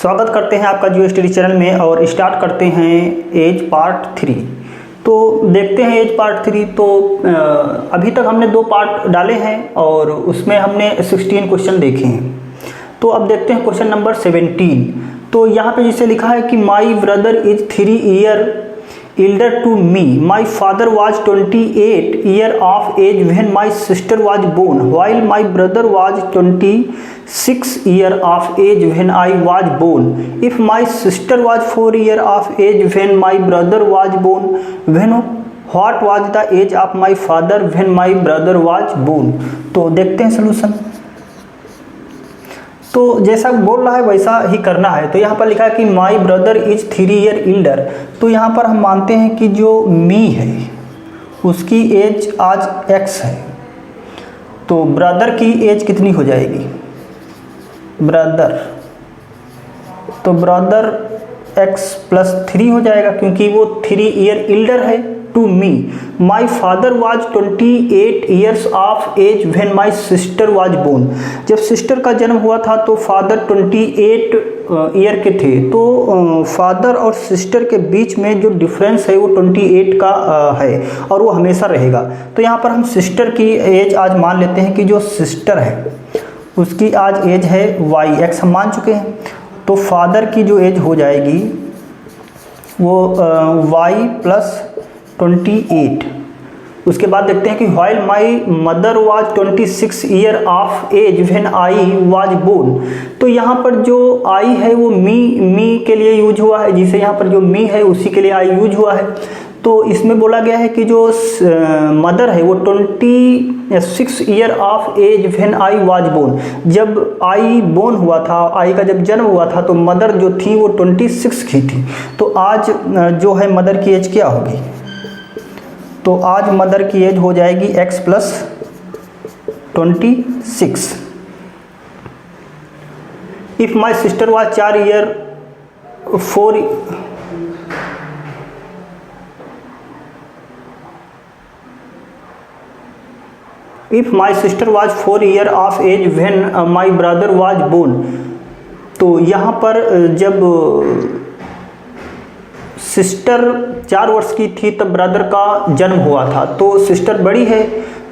स्वागत करते हैं आपका जियो स्टडी चैनल में और स्टार्ट करते हैं एज पार्ट 3। तो देखते हैं एज पार्ट 3। तो अभी तक हमने 2 पार्ट डाले हैं और उसमें हमने 16 क्वेश्चन देखे हैं। तो अब देखते हैं क्वेश्चन नंबर 17। तो यहाँ पे जिसे लिखा है कि my brother is 3 year elder to me. My father was 28 years of age when my sister was born, while my brother was 26 years of age when I was born. If my sister was 4 years of age when my brother was born, when what was the age of my father when my brother was born? तो देखते हैं solution. तो जैसा बोल रहा है वैसा ही करना है। तो यहाँ पर लिखा है कि my brother is 3 year elder. तो यहाँ पर हम मानते हैं कि जो मी है उसकी एज आज एक्स है, तो ब्रदर की एज कितनी हो जाएगी? ब्रदर, तो ब्रदर एक्स प्लस 3 हो जाएगा क्योंकि वो 3 ईयर इल्डर है to me. My father was 28 years of age when my sister was born. जब सिस्टर का जन्म हुआ था तो फादर 28 ईयर के थे। तो फादर और सिस्टर के बीच में जो डिफरेंस है वो 28 का है और वो हमेशा रहेगा। तो यहाँ पर हम सिस्टर की एज आज मान लेते हैं कि जो सिस्टर है उसकी आज एज है वाई, एक्स हम मान चुके हैं। तो फादर की जो एज हो जाएगी वो वाई प्लस 28। उसके बाद देखते हैं कि while my mother was 26 year of age when I was born। तो यहाँ पर जो I है वो मी के लिए यूज हुआ है, जिसे यहाँ पर जो मी है उसी के लिए I यूज हुआ है। तो इसमें बोला गया है कि जो मदर है वो 26 year of age when I was born. जब आई बोर्न हुआ था, आई का जब जन्म हुआ था तो मदर जो थी वो 26 की थी। तो आज जो है मदर की एज क्या होगी? तो आज मदर की एज हो जाएगी x plus 26। If my sister was 4 year 4 if my sister was 4 year of age when my brother was born. तो यहाँ पर जब सिस्टर 4 वर्ष की थी तब ब्रदर का जन्म हुआ था। तो सिस्टर बड़ी है,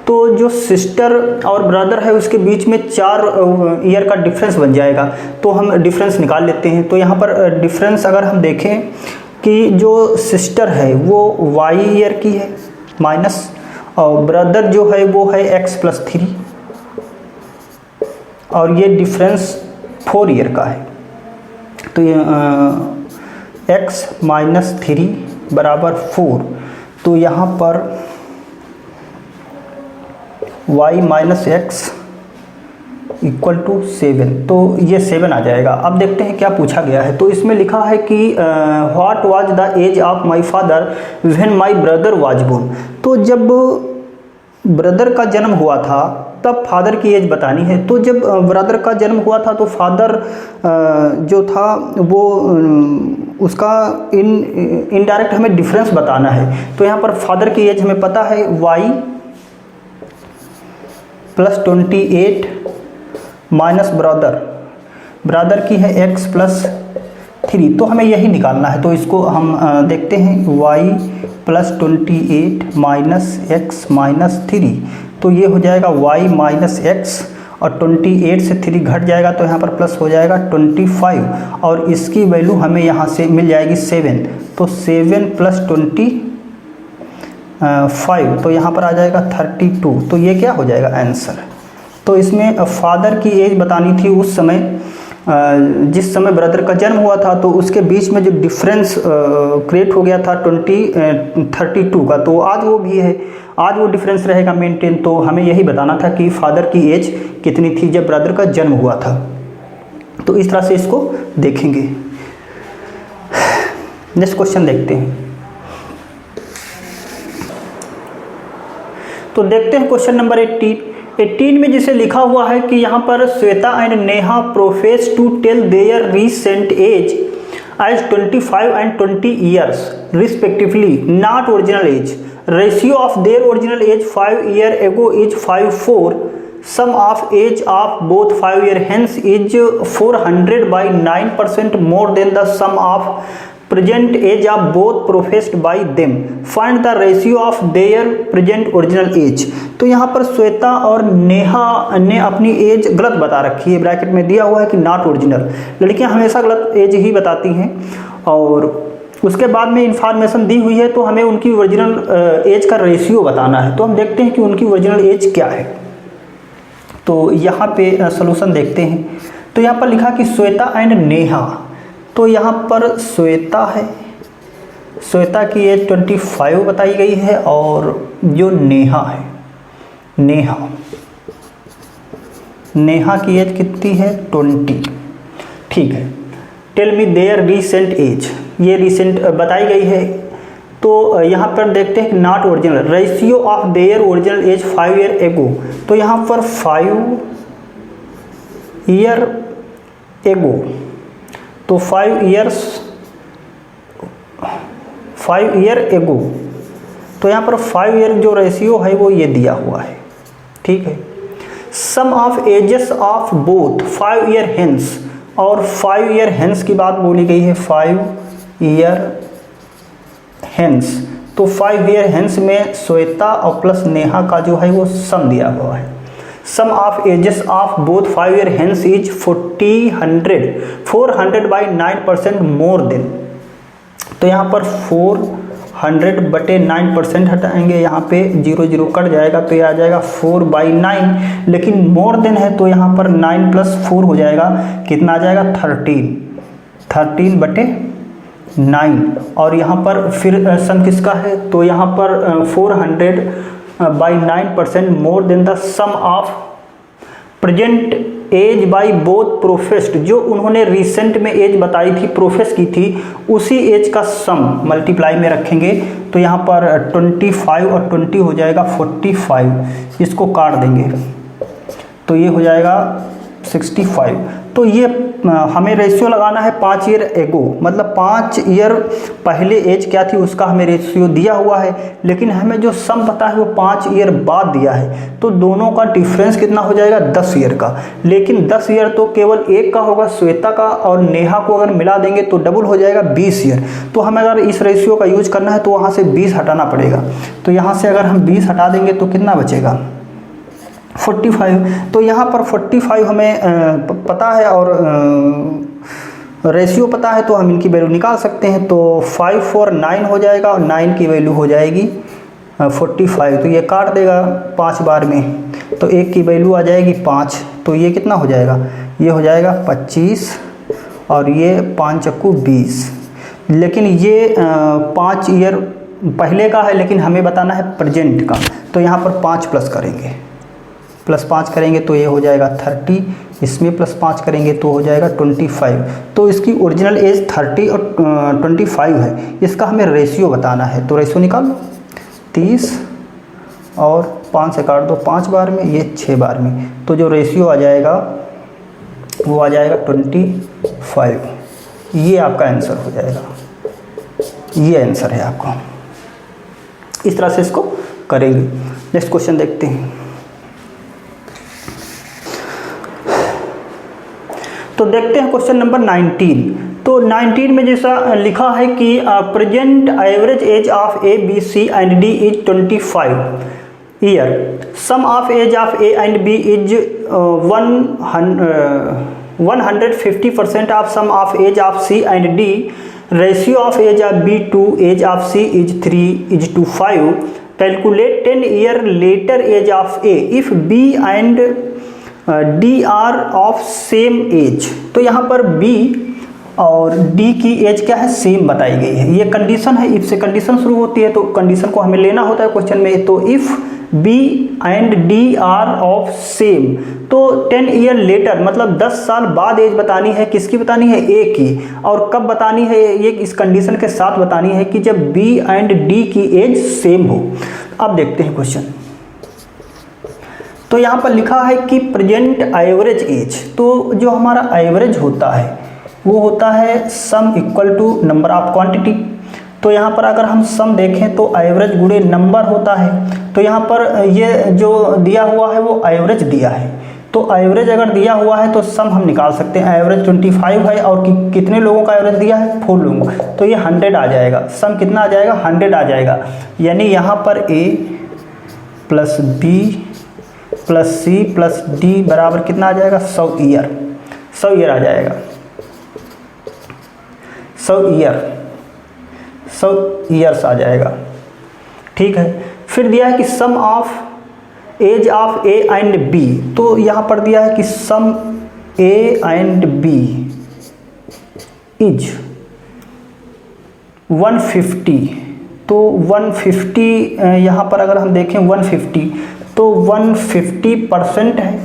तो जो सिस्टर और ब्रदर है उसके बीच में 4 ईयर का डिफरेंस बन जाएगा। तो हम डिफरेंस निकाल लेते हैं। तो यहाँ पर डिफरेंस अगर हम देखें कि जो सिस्टर है वो वाई ईयर की है माइनस, और ब्रदर जो है वो है एक्स प्लस 3, और ये डिफरेंस 4 ईयर का है। तो ये x माइनस 3 बराबर 4। तो यहाँ पर y minus x equal to 7। तो ये 7 आ जाएगा। अब देखते हैं क्या पूछा गया है। तो इसमें लिखा है कि what was the age of my father when my brother was born. तो जब ब्रदर का जन्म हुआ था तब फादर की एज बतानी है। तो जब ब्रदर का जन्म हुआ था तो फादर जो था वो उसका इनडायरेक्ट हमें डिफरेंस बताना है। तो यहाँ पर फादर की एज हमें पता है y प्लस 28 माइनस ब्रदर की है x प्लस 3। तो हमें यही निकालना है। तो इसको हम देखते हैं y plus 28 minus x minus 3। तो ये हो जाएगा y माइनस एक्स और 28 से 3 घट जाएगा तो यहाँ पर प्लस हो जाएगा 25, और इसकी वैल्यू हमें यहाँ से मिल जाएगी 7। तो 7 प्लस 25, तो यहाँ पर आ जाएगा 32। तो ये क्या हो जाएगा आंसर। तो इसमें फादर की एज बतानी थी उस समय जिस समय ब्रदर का जन्म हुआ था, तो उसके बीच में जो डिफरेंस क्रिएट हो गया था 32 का, तो आज वो भी है, आज वो डिफरेंस रहेगा मेंटेन। तो हमें यही बताना था कि फादर की एज कितनी थी जब ब्रदर का जन्म हुआ था। तो इस तरह से इसको देखेंगे। नेक्स्ट क्वेश्चन देखते हैं। तो देखते हैं क्वेश्चन नंबर 18 में जिसे लिखा हुआ है कि यहाँ पर Shweta and Neha profess to tell their recent age age 25 and 20 years respectively, not original age. Ratio of their original age 5 year ago is 5:4 sum of age of both 5 year hence is 400/9% more than the sum of present age of both professed by them, find the ratio of their present original age. तो यहाँ पर श्वेता और नेहा ने अपनी as गलत बता रखी है, ब्रैकेट में दिया हुआ है कि नॉट ओरिजिनल। लड़कियाँ हमेशा गलत एज ही बताती हैं, और उसके बाद में इंफॉर्मेशन दी हुई है तो हमें उनकी ओरिजिनल एज का रेशियो बताना है। तो हम देखते हैं कि उनकी ओरिजिनल एज क्या है। तो यहाँ पे सॉल्यूशन देखते हैं। तो यहाँ पर लिखा कि श्वेता एंड नेहा, तो यहाँ पर श्वेता है, श्वेता की एज 25 बताई गई है, और जो नेहा है, नेहा की एज कितनी है 20। ठीक है, tell me their recent age, ये रिसेंट बताई गई है। तो यहाँ पर देखते हैं not original, ratio of their original age 5 year ago. तो यहाँ पर 5 ईयर एगो, तो 5 ईयर एगो, तो यहाँ पर 5 ईयर जो रेशियो है वो ये दिया हुआ है। ठीक है, sum of ages of both 5 year hence, और 5 ईयर हेंस की बात बोली गई है, 5 ईयर हेंस। तो 5 ईयर हेंस में श्वेता और प्लस नेहा का जो है वो सम दिया हुआ है। Sum of ages of both 5 year hence is 400/9% more than. तो यहाँ पर 400/9% हटाएंगे, यहाँ पे 0 0 कट जाएगा तो ये आ जाएगा 4/9, लेकिन मोर देन है तो यहाँ पर 9 + 4 हो जाएगा, कितना आ जाएगा 13/9। और यहाँ पर फिर सम किसका है, तो यहाँ पर 400/9% more than the sum of present age by both professed, जो उन्होंने रिसेंट में एज बताई थी, प्रोफेस की थी, उसी एज का सम मल्टीप्लाई में रखेंगे। तो यहाँ पर 25 और 20 हो जाएगा 45, इसको काट देंगे तो ये हो जाएगा 65। तो ये हमें रेशियो लगाना है 5 ईयर एगो, मतलब 5 ईयर पहले एज क्या थी उसका हमें रेशियो दिया हुआ है, लेकिन हमें जो सम पता है वो 5 ईयर बाद दिया है। तो दोनों का डिफरेंस कितना हो जाएगा 10 ईयर का, लेकिन 10 ईयर तो केवल एक का होगा श्वेता का, और नेहा को अगर मिला देंगे तो डबल हो जाएगा 20 ईयर। तो हमें अगर इस रेशियो का यूज करना है तो वहाँ से 20 हटाना पड़ेगा। तो यहाँ से अगर हम 20 हटा देंगे तो कितना बचेगा 45। तो यहाँ पर 45 हमें पता है और रेशियो पता है, तो हम इनकी वैल्यू निकाल सकते हैं। तो 5 और 9 हो जाएगा, और 9 की वैल्यू हो जाएगी 45। तो ये काट देगा 5 बार में, तो 1 की वैल्यू आ जाएगी 5। तो ये कितना हो जाएगा, ये हो जाएगा 25, और ये 5 × 20। लेकिन ये 5 ईयर पहले का है, लेकिन हमें बताना है प्रेजेंट का। तो यहाँ पर 5 प्लस करेंगे, +5 करेंगे तो ये हो जाएगा 30, इसमें +5 करेंगे तो हो जाएगा 25। तो इसकी ओरिजिनल एज 30 और 25 है, इसका हमें रेशियो बताना है। तो रेशियो निकाल लो, 30 और 5 से काट दो 5 बार में, ये 6 बार में, तो जो रेशियो आ जाएगा वो आ जाएगा 25। ये आपका आंसर हो जाएगा, ये आंसर है आपका। इस तरह से इसको करेंगे। नेक्स्ट क्वेश्चन देखते हैं। तो देखते हैं क्वेश्चन नंबर 19। तो 19 में जैसा लिखा है कि present average age of A B C and D is 25 year, sum of age of A and B is 150% of sum of age of C and D, ratio of age of B to age of C is 3:5, calculate 10 year later age of A if B and D are of same age. तो यहाँ पर B और D की as क्या है, same बताई गई है। ये कंडीशन है, इफ से कंडीशन शुरू होती है तो कंडीशन को हमें लेना होता है क्वेश्चन में। तो if B and D are of same, तो 10 ईयर लेटर मतलब 10 साल बाद एज बतानी है, किसकी बतानी है, ए की। और कब बतानी है, ये इस कंडीशन के साथ बतानी है कि जब बी एंड डी की एज सेम हो। अब देखते हैं क्वेश्चन। तो यहाँ पर लिखा है कि प्रेजेंट एवरेज एज, तो जो हमारा एवरेज होता है वो होता है sum equal to number of quantity. तो यहाँ पर अगर हम सम देखें तो एवरेज गुणे नंबर होता है। तो यहाँ पर ये जो दिया हुआ है वो एवरेज दिया है, तो एवरेज अगर दिया हुआ है तो सम हम निकाल सकते हैं। एवरेज 25 है और कितने लोगों का एवरेज दिया है, 4 लोगों का, तो ये 100 आ जाएगा। सम कितना आ जाएगा, 100 आ जाएगा। यानी यहाँ पर A plus B plus C plus D बराबर कितना आ जाएगा, 100 ईयर। 100 ईयर आ जाएगा, 100 ईयर्स आ जाएगा। ठीक है, फिर दिया है कि sum of age of A and B, तो यहाँ पर दिया है कि sum A and B is 150। तो 150 यहाँ पर अगर हम देखें 150 तो 150% है,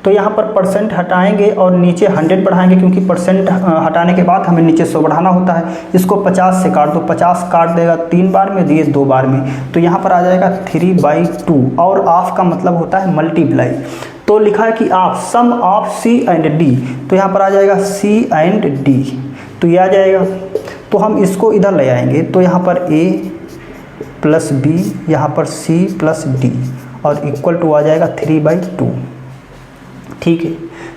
तो यहाँ पर परसेंट हटाएंगे और नीचे 100 बढ़ाएंगे, क्योंकि परसेंट हटाने के बाद हमें नीचे 100 बढ़ाना होता है। इसको 50 से काट दो, 50 काट देगा 3 बार में, दिए 2 बार में, तो यहाँ पर आ जाएगा 3/2। और ऑफ का मतलब होता है मल्टीप्लाई, तो लिखा है कि of sum of C and D, तो यहाँ पर आ जाएगा सी एंड डी, तो ये आ जाएगा। तो हम इसको इधर ले आएंगे, तो यहाँ पर ए प्लस बी, यहाँ पर सी प्लस डी, और इक्वल टू आ जाएगा 3/2। ठीक है,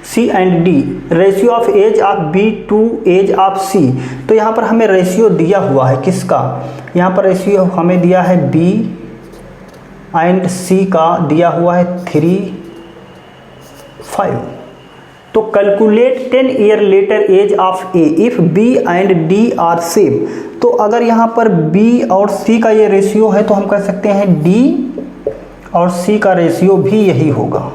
C and D, ratio of age of B to age of C, तो यहाँ पर हमें रेशियो दिया हुआ है किसका, यहाँ पर रेशियो हमें दिया है बी एंड सी का, दिया हुआ है 3/5। तो calculate 10 year later age of A if B and D are same, तो अगर यहाँ पर बी और सी का ये रेशियो है तो हम कह सकते हैं डी और सी का रेशियो भी यही होगा।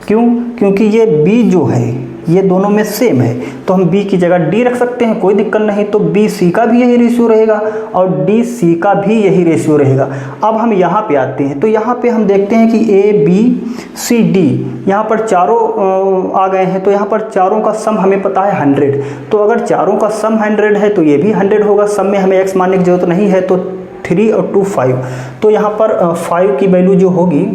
क्यों, क्योंकि ये b जो है ये दोनों में सेम है, तो हम b की जगह d रख सकते हैं, कोई दिक्कत नहीं। तो b c का भी यही रेशियो रहेगा और d c का भी यही रेशियो रहेगा। अब हम यहाँ पे आते हैं, तो यहाँ पे हम देखते हैं कि a b c d, यहाँ पर चारों आ गए हैं, तो यहाँ पर चारों का सम हमें पता है 100। तो अगर चारों का सम 100 है तो ये भी 100 होगा। सम में हमें x मानने की जरूरत नहीं है, तो 3 और 2 5, तो यहाँ पर 5 की वैल्यू जो होगी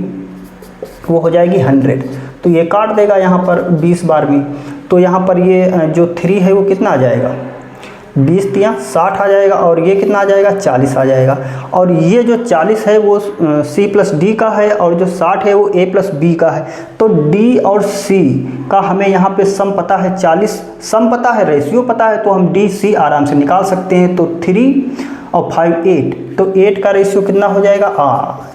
वो हो जाएगी 100, तो ये काट देगा यहाँ पर 20 बार में, तो यहाँ पर ये जो 3 है वो कितना आ जाएगा, 20 3 60 आ जाएगा, और ये कितना आ जाएगा, 40 आ जाएगा। और ये जो 40 है वो C प्लस D का है, और जो 60 है वो A प्लस B का है। तो D और C का हमें यहाँ पे सम पता है 40, सम पता है, रेशियो पता है, तो हम D C आराम से निकाल सकते हैं। तो 3 और 5 8, तो 8 का रेशियो कितना हो जाएगा,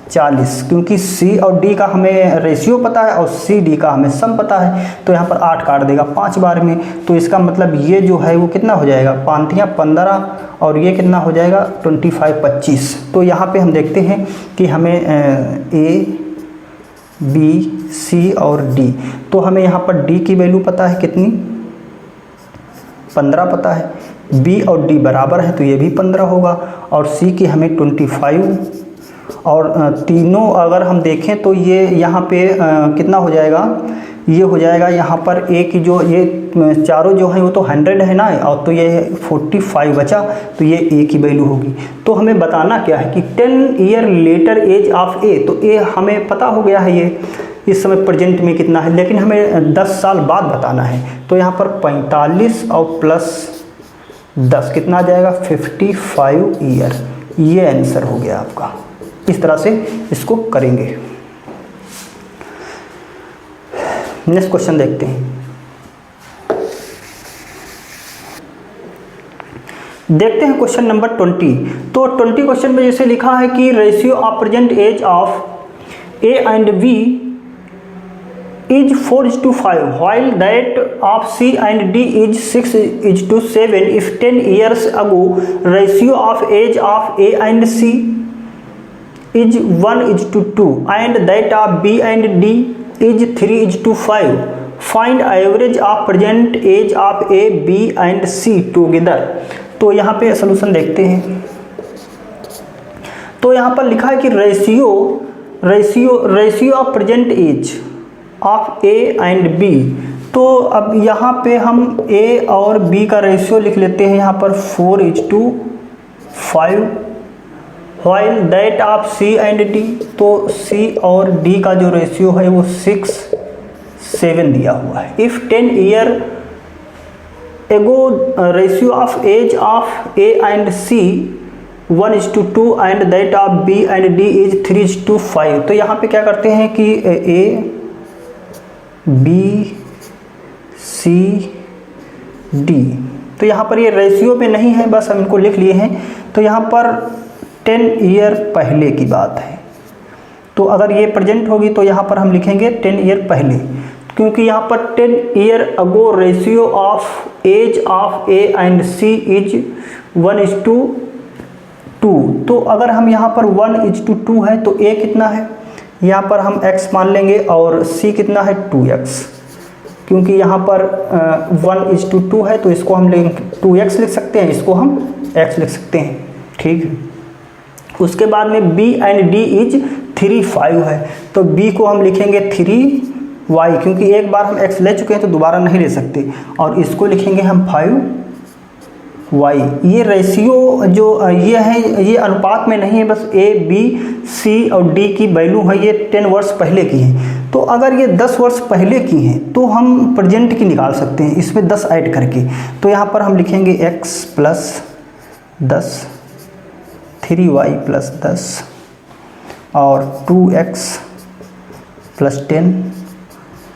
40, क्योंकि C और D का हमें रेशियो पता है और C D का हमें सम पता है। तो यहाँ पर 8 काट देगा 5 बार में, तो इसका मतलब ये जो है वो कितना हो जाएगा, 5 3 15, और ये कितना हो जाएगा 25 25। तो यहाँ पे हम देखते हैं कि हमें A B C और D, तो हमें यहाँ पर D की वैल्यू पता है कितनी, 15 पता है, B और D बराबर है तो ये भी 15 होगा, और C की हमें 25, और तीनों अगर हम देखें तो ये यहाँ पे कितना हो जाएगा, ये हो जाएगा यहाँ पर A की जो ये चारों जो हैं वो तो 100 है ना, और तो ये 45 बचा, तो ये A की वैल्यू होगी। तो हमें बताना क्या है कि 10 year later age of A, तो A हमें पता हो गया है ये इस समय प्रेजेंट में कितना है, लेकिन हमें 10 साल बाद बताना है। तो यहाँ पर 45 और प्लस 10 कितना आ जाएगा, 55 ईयर। ये आंसर हो गया आपका। इस तरह से इसको करेंगे। नेक्स्ट क्वेश्चन देखते हैं। देखते हैं क्वेश्चन नंबर 20। तो 20 क्वेश्चन में जैसे लिखा है कि ratio of present age of A and B is 4:5 while that of C and D is 6:7. If 10 years ago ratio of age of A and C is 1:2 and that of B and D is 3:5, find average of present age of A, B and C together. तो यहाँ पे solution देखते हैं। तो यहाँ पर लिखा है कि ratio of present age of A and B. तो अब यहाँ पे हम ए और बी का रेशियो लिख लेते हैं यहाँ पर 4:5, while that of C and D, तो सी और डी का जो रेशियो है वो 6:7 दिया हुआ है। If 10 year ago ratio of age of A and C 1:2 and that of B and D is 3:5। तो यहाँ पे क्या करते हैं कि ए बी सी डी, तो यहाँ पर ये रेशियो में नहीं है, बस हम इनको लिख लिए हैं। तो यहाँ पर 10 ईयर पहले की बात है, तो अगर ये प्रेजेंट होगी तो यहाँ पर हम लिखेंगे 10 ईयर पहले, क्योंकि यहाँ पर 10 year ago ratio of age of A and C is 1:2। तो अगर हम यहाँ पर 1:2 है तो ए कितना है, यहाँ पर हम x मान लेंगे, और c कितना है 2x, क्योंकि यहाँ पर 1:2 है तो इसको हम 2x लिख सकते हैं, इसको हम x लिख सकते हैं, ठीक है। उसके बाद में b एंड d इज 3:5 है, तो b को हम लिखेंगे 3y, क्योंकि एक बार हम x ले चुके हैं तो दोबारा नहीं ले सकते, और इसको लिखेंगे हम 5y। ये रेशियो जो ये है ये अनुपात में नहीं है, बस a b c और d की वैल्यू है, ये 10 वर्ष पहले की है। तो अगर ये 10 वर्ष पहले की हैं तो हम प्रेजेंट की निकाल सकते हैं इसमें 10 ऐड करके। तो यहाँ पर हम लिखेंगे x प्लस 10, 3y प्लस 10 और 2x प्लस 10,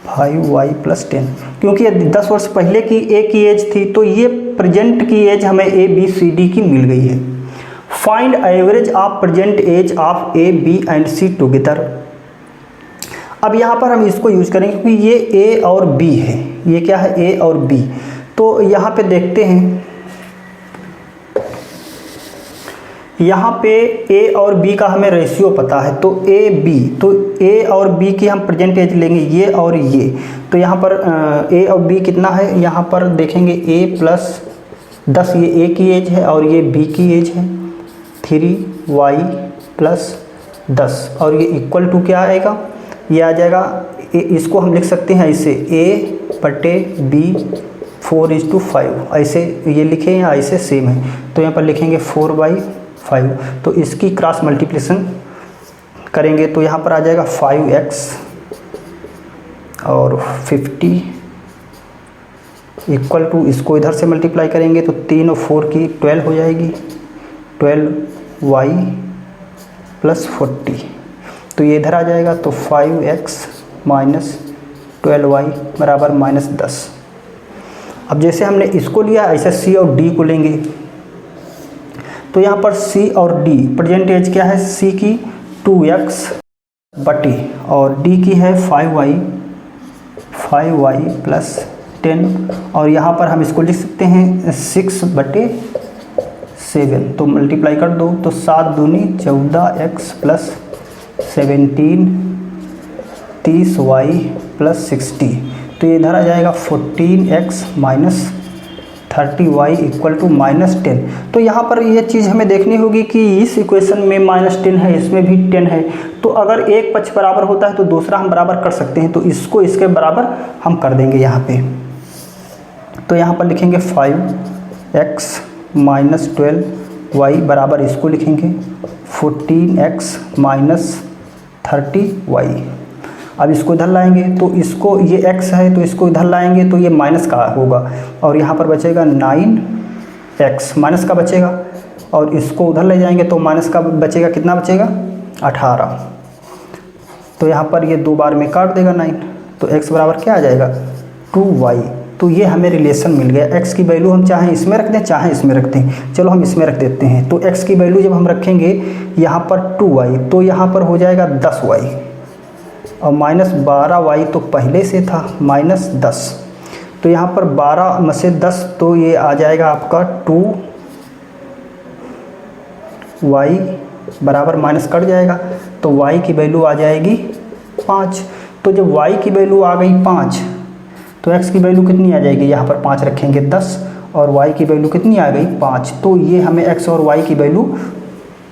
5y प्लस 10, क्योंकि ये 10 वर्ष पहले की ए की एज थी, तो ये प्रेजेंट की एज हमें ए बी सी डी की मिल गई है। Find average of present age of A B and C together. अब यहाँ पर हम इसको यूज करेंगे क्योंकि ये ए और बी है, ये क्या है ए और बी। तो यहाँ पे देखते हैं, यहाँ पे ए और बी का हमें रेशियो पता है, तो ए बी, तो ए और बी की हम प्रेजेंट एज लेंगे ये और ये। तो यहाँ पर ए और बी कितना है, यहाँ पर देखेंगे ए प्लस 10, ये ए की एज है और ये बी की एज है, 3y प्लस 10, और ये इक्वल टू क्या आएगा, ये आ जाएगा, इसको हम लिख सकते हैं ऐसे a/b 4:5, ऐसे ये लिखे या ऐसे सेम है, तो यहाँ पर लिखेंगे 4/5। तो इसकी क्रॉस मल्टीप्लिकेशन करेंगे तो यहाँ पर आ जाएगा 5x और 50 इक्वल टू, इसको इधर से मल्टीप्लाई करेंगे तो 3 और 4 की 12 हो जाएगी, 12y प्लस 40, तो ये इधर आ जाएगा, तो 5x माइनस 12y बराबर -10। अब जैसे हमने इसको लिया ऐसे c और d को लेंगे, तो यहाँ पर c और d प्रेजेंट एज क्या है, c की 2x बटी और d की है 5y प्लस 10, और यहाँ पर हम इसको लिख सकते हैं 6/7, तो मल्टीप्लाई कर दो तो 7 दूनी 14x प्लस 17 30y प्लस 60, तो ये इधर आ जाएगा 14x minus 30y equal to -10। तो यहाँ पर ये चीज़ हमें देखनी होगी कि इस इक्वेशन में -10 है, इसमें भी 10 है, तो अगर एक पक्ष बराबर होता है तो दूसरा हम बराबर कर सकते हैं, तो इसको इसके बराबर हम कर देंगे यहाँ पे। तो यहाँ पर लिखेंगे 5x माइनस 12y बराबर, इसको लिखेंगे 14x माइनस 30y। अब इसको इधर लाएंगे तो इसको, ये x है तो इसको इधर लाएंगे तो ये माइनस का होगा, और यहाँ पर बचेगा 9x, माइनस का बचेगा, और इसको उधर ले जाएंगे तो माइनस का बचेगा, कितना बचेगा 18। तो यहाँ पर ये 2 बार में काट देगा 9, तो x बराबर क्या आ जाएगा 2y। तो ये हमें रिलेशन मिल गया, x की वैल्यू हम चाहें इसमें रख दें चाहे इसमें रख दें, चलो हम इसमें रख देते हैं। तो x की वैल्यू जब हम रखेंगे यहाँ पर 2y, तो यहाँ पर हो जाएगा 10y, और -12y तो पहले से था -10, तो यहाँ पर 12 में से 10, तो ये आ जाएगा आपका 2y बराबर माइनस कट जाएगा, तो y की वैल्यू आ जाएगी 5। तो जब y की वैल्यू आ गई 5, तो x की वैल्यू कितनी आ जाएगी, यहाँ पर 5 रखेंगे 10, और y की वैल्यू कितनी आ गई 5, तो ये हमें x और y की वैल्यू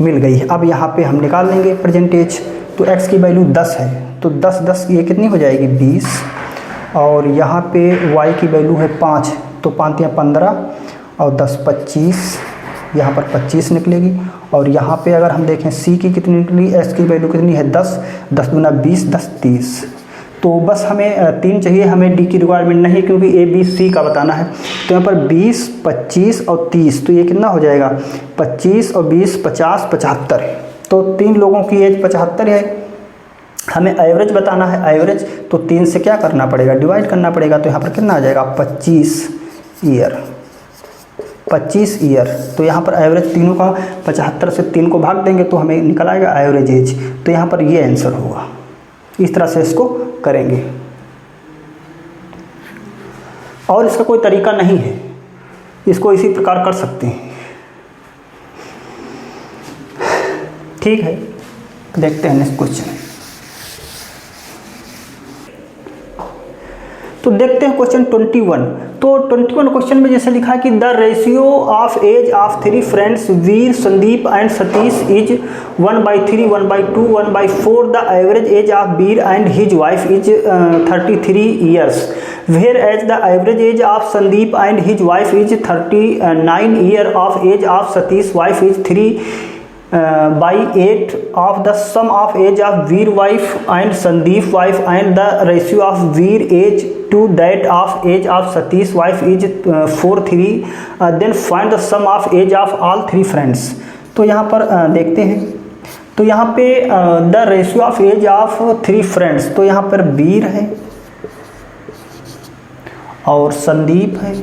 मिल गई। अब यहाँ पे हम निकाल लेंगे परसेंटेज, तो x की वैल्यू 10 है, तो 10 ये कितनी हो जाएगी 20, और यहाँ पे y की वैल्यू है 5, तो 5 या 15 और 10 25, यहाँ पर 25 निकलेगी। और यहाँ पे अगर हम देखें c की कितनी निकली, s की वैल्यू कितनी है 10, 10 दूना 20, 10 30, तो बस हमें 3 चाहिए, हमें डी की रिक्वायरमेंट नहीं, क्योंकि ए बी सी का बताना है। तो यहाँ पर 20, 25 और 30, तो ये कितना हो जाएगा 25 और 20 50 75। तो 3 लोगों की एज 75 है, हमें एवरेज बताना है एवरेज। तो 3 से क्या करना पड़ेगा, डिवाइड करना पड़ेगा। तो यहाँ पर कितना आ जाएगा 25 ईयर, 25 ईयर। तो यहाँ पर एवरेज तीनों का 75 से 3 को भाग देंगे तो हमें निकल आएगा एवरेज एज। तो यहाँ पर ये आंसर होगा। इस तरह से इसको करेंगे और इसका कोई तरीका नहीं है, इसको इसी प्रकार कर सकते हैं। ठीक है, देखते हैं नेक्स्ट क्वेश्चन। तो देखते हैं क्वेश्चन 21। तो 21 क्वेश्चन में जैसे लिखा है कि the ratio of age of 3 friends Veer, Sandeep and Satish is 1/3, 1/2, 1/4। The average age of Veer and his wife is 33 years, where age the average age of Sandeep and his wife is 39 year, of age of Satish wife is 3/8 of the sum of age of Veer wife and Sandeep wife and the ratio of Veer age to that of age of Satish wife is 4:3. Then find the sum of age of all 3 friends. तो यहाँ पर देखते हैं। तो यहाँ पे the ratio of age of 3 friends, तो यहाँ पर वीर है और संदीप है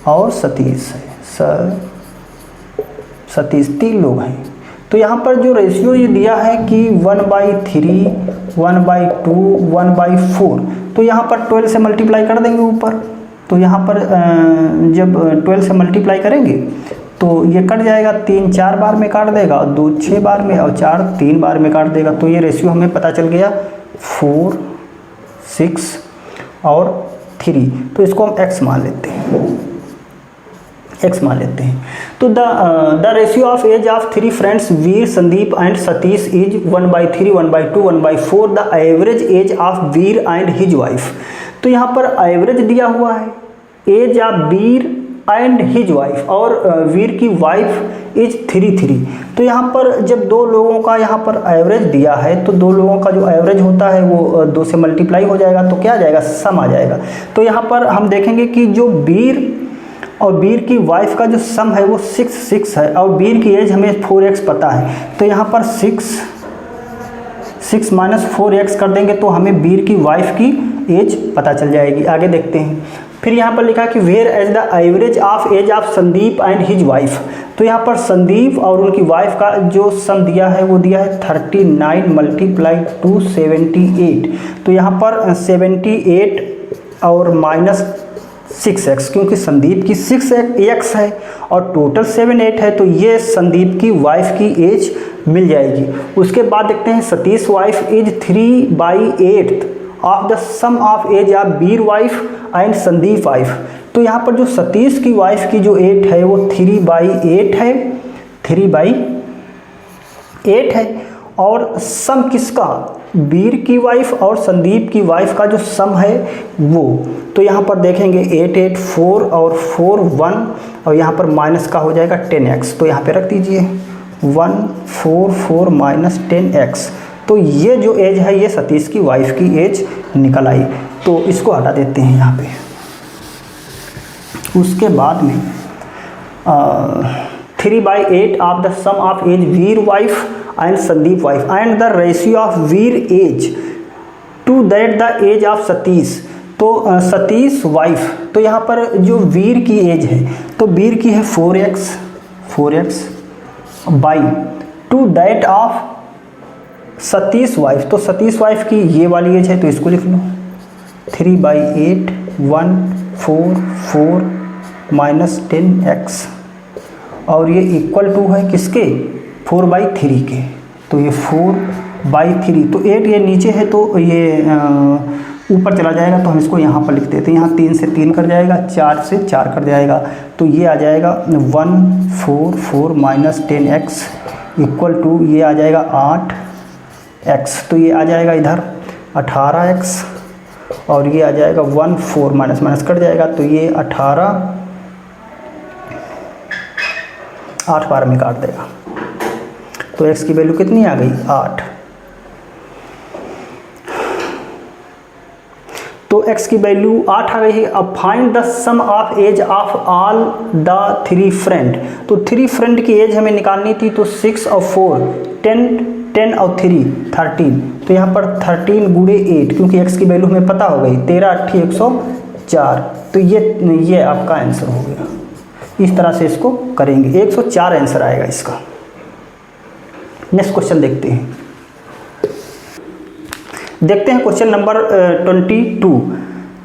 और सतीश है। सतीश 3 लोग हैं। तो यहाँ पर जो रेशियो ये दिया है कि 1/3, 1/2, 1/4। तो यहाँ पर 12 से मल्टीप्लाई कर देंगे ऊपर। तो यहाँ पर जब 12 से मल्टीप्लाई करेंगे तो ये कट जाएगा, 3 4 बार में काट देगा, 2 6 बार में और 4 3 बार में काट देगा। तो ये रेशियो हमें पता चल गया 4, 6 और 3। तो इसको हम x मान लेते हैं, x मान लेते हैं। तो the ratio of age of 3 friends Veer, Sandeep and Satish is 1/3, 1/2, 1/4। The average age of Veer and his wife. तो यहाँ पर एवरेज दिया हुआ है, age of Veer and his wife, और वीर की वाइफ इज 3। तो यहाँ पर जब 2 लोगों का यहाँ पर एवरेज दिया है तो 2 लोगों का जो एवरेज होता है वो 2 से मल्टीप्लाई हो जाएगा। तो क्या आ जाएगा, सम आ जाएगा। तो यहाँ पर हम देखेंगे कि जो वीर और वीर की वाइफ का जो सम है वो 6 है, और वीर की एज हमें 4x पता है। तो यहाँ पर 6 माइनस 4x कर देंगे तो हमें वीर की वाइफ की एज पता चल जाएगी। आगे देखते हैं। फिर यहाँ पर लिखा कि where age the average of age of Sandeep and his wife. तो यहाँ पर संदीप और उनकी वाइफ का जो सम दिया है वो दिया है 39 × 2 78। तो यहाँ पर 78 और माइनस 6x, क्योंकि संदीप की 6x है और टोटल 78 है, तो ये संदीप की वाइफ की एज मिल जाएगी। उसके बाद देखते हैं Satish wife is 3/8 of the sum of age of Veer wife and Sandeep wife. तो यहाँ पर जो सतीश की वाइफ की जो 8 है वो 3/8 है, 3/8 है। और सम किसका, वीर की वाइफ और संदीप की वाइफ का जो सम है वो। तो यहाँ पर देखेंगे 8 8 4 और 4 1, और यहाँ पर माइनस का हो जाएगा 10x। तो यहाँ पे रख दीजिए 1 4 4 माइनस 10x। तो ये जो एज है ये सतीश की वाइफ की एज निकल आई। तो इसको हटा देते हैं यहाँ पे। उसके बाद में 3/8 of the sum of age Veer wife and Sandeep wife and the ratio of Veer age to that the age of Satish. तो सतीश वाइफ, तो यहाँ पर जो वीर की एज है तो वीर की है 4x by two that of Satish wife. तो सतीश वाइफ की ये वाली एज है तो इसको लिख लो 3/8 1 4 4 माइनस 10x, और ये इक्वल टू है किसके, 4/3 के। तो ये 4/3, तो 8 ये नीचे है तो ये ऊपर चला जाएगा, तो हम इसको यहाँ पर लिख देते हैं। यहाँ 3 से 3 कर जाएगा, 4 से 4 कर जाएगा, तो ये आ जाएगा 1 4 4 माइनस 10x इक्वल टू ये आ जाएगा 8x। तो ये आ जाएगा इधर 18x, और ये आ जाएगा 1 4 माइनस माइनस कट जाएगा, तो ये 18 8 बार में काट देगा। तो x की वैल्यू कितनी आ गई, 8। तो x की वैल्यू 8 आ गई है। अब find the sum of age of all the 3 friend. तो 3 फ्रेंड की एज हमें निकालनी थी, तो 6 और 4 10 और 3 13। तो यहाँ पर 13 गुणे 8, क्योंकि x की वैल्यू हमें पता हो गई 13 8 104। तो ये आपका आंसर हो गया। इस तरह से इसको करेंगे, 104 आंसर आएगा इसका। नेक्स्ट क्वेश्चन देखते हैं क्वेश्चन नंबर 22।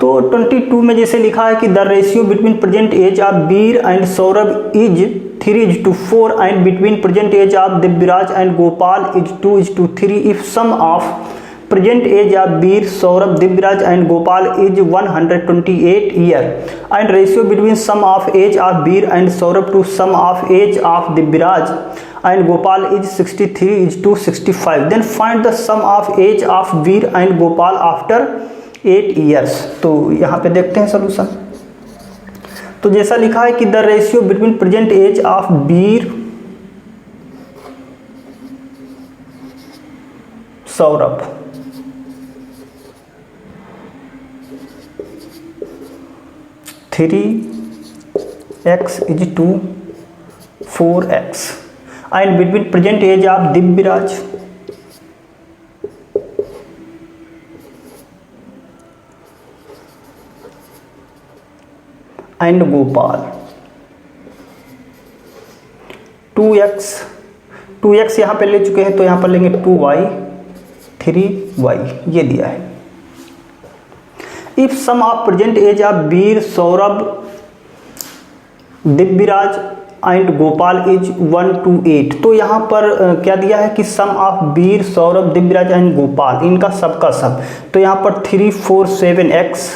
तो 22 में जैसे लिखा है कि the ratio between present age of Veer and Saurabh is 3:4 and between present age of Divyaraj and Gopal is 2:3 if sum of present age of Veer Saurabh Divyaraj and Gopal is 128 year and ratio between sum of age of Veer and Saurabh to sum of age of Divyaraj and Gopal is 63:65. Then find the sum of age of Veer and Gopal after 8 years. तो यहाँ पे देखते हैं solution. तो जैसा लिखा है कि the ratio between present age of Veer Saurabh (3x = 4x) and between present age of Divyaraj and Gopal 2x यहाँ पे ले चुके हैं, तो यहाँ पर लेंगे 2y 3y, ये दिया है। If sum of present age of Veer Saurabh Divyaraj and Gopal is 1 to 8। तो यहाँ पर क्या दिया है कि sum of Veer Saurabh Divyaraj and Gopal, इनका सबका सब। तो यहाँ पर 3 4 7x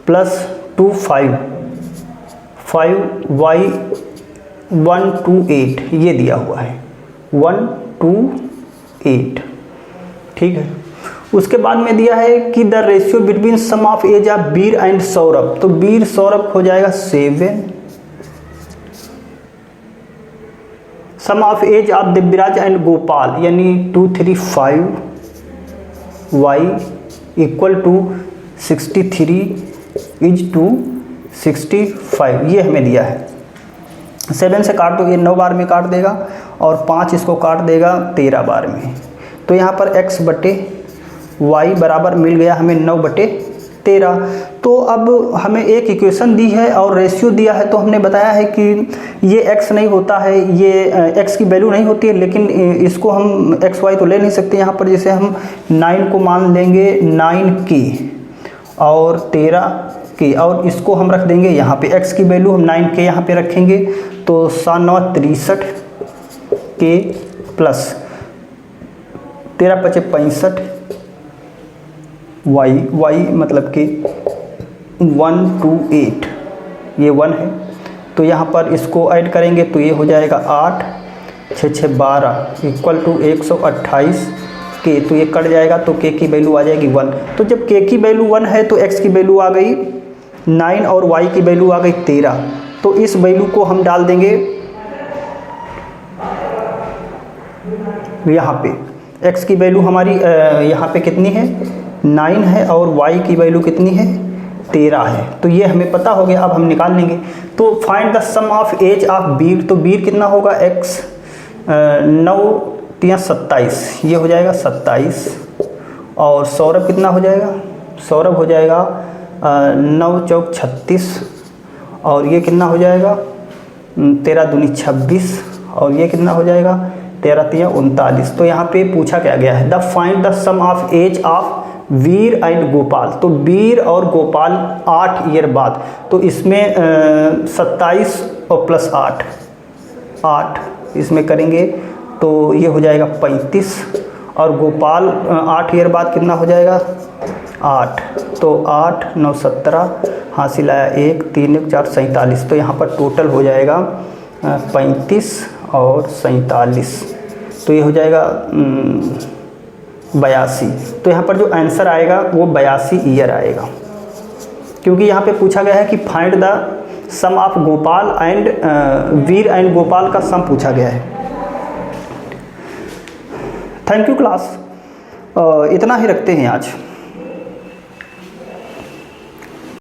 प्लस 2 5 5y 1 to 8, ये दिया हुआ है 1 to 8, ठीक है। उसके बाद में दिया है कि the ratio between sum of age of Veer and Saurabh. तो वीर सौरभ हो जाएगा 7, sum of age of Divyaraj and Gopal यानी 2 3 5 y इक्वल टू 63 = 65, ये हमें दिया है। 7 से काट दोगे 9 बार में काट देगा और 5 इसको काट देगा 13 बार में। तो यहाँ पर x/y बराबर मिल गया हमें 9/13। तो अब हमें एक इक्वेशन दी है और रेशियो दिया है, तो हमने बताया है कि ये x नहीं होता है, ये x की वैल्यू नहीं होती है, लेकिन इसको हम xy तो ले नहीं सकते। यहाँ पर जैसे हम 9 को मान लेंगे 9k और 13k, और इसको हम रख देंगे यहाँ पे x की वैल्यू हम 9k यहाँ पे रखेंगे, तो 63k प्लस 13 × 5 = 65 y मतलब कि 1 to 8, ये 1 है। तो यहाँ पर इसको ऐड करेंगे तो ये हो जाएगा 8 6 6 12 इक्वल टू 128 के। तो ये कट जाएगा तो k की वैल्यू आ जाएगी 1। तो जब k की वैल्यू 1 है तो x की वैल्यू आ गई 9 और y की वैल्यू आ गई 13। तो इस वैल्यू को हम डाल देंगे यहाँ पे। x की वैल्यू हमारी यहाँ पे कितनी है 9 है और y की वैल्यू कितनी है 13 है। तो ये हमें पता हो गया, अब हम निकाल लेंगे। तो find the sum of age of Veer. तो वीर कितना होगा x 9 × 27, ये हो जाएगा 27। और सौरभ कितना हो जाएगा, सौरभ हो जाएगा 9 × 4 = 36 और ये कितना हो जाएगा 13 दूनी 26 और ये कितना हो जाएगा 13 × 3 = 39। तो यहाँ पे पूछा क्या गया है the find the sum of age of Veer and Gopal. तो वीर और गोपाल 8 ईयर बाद, तो इसमें 27 और प्लस 8 इसमें करेंगे तो ये हो जाएगा 35 और गोपाल 8 ईयर बाद कितना हो जाएगा 8। तो 8 9 17 हासिल आया 1 3 1 4 47। तो यहाँ पर टोटल हो जाएगा 35 और 47, तो ये हो जाएगा 82। तो यहाँ पर जो आंसर आएगा वो 82 ईयर आएगा, क्योंकि यहाँ पे पूछा गया है कि find the sum of Gopal and Veer and Gopal का सम पूछा गया है। थैंक यू क्लास, इतना ही रखते हैं आज।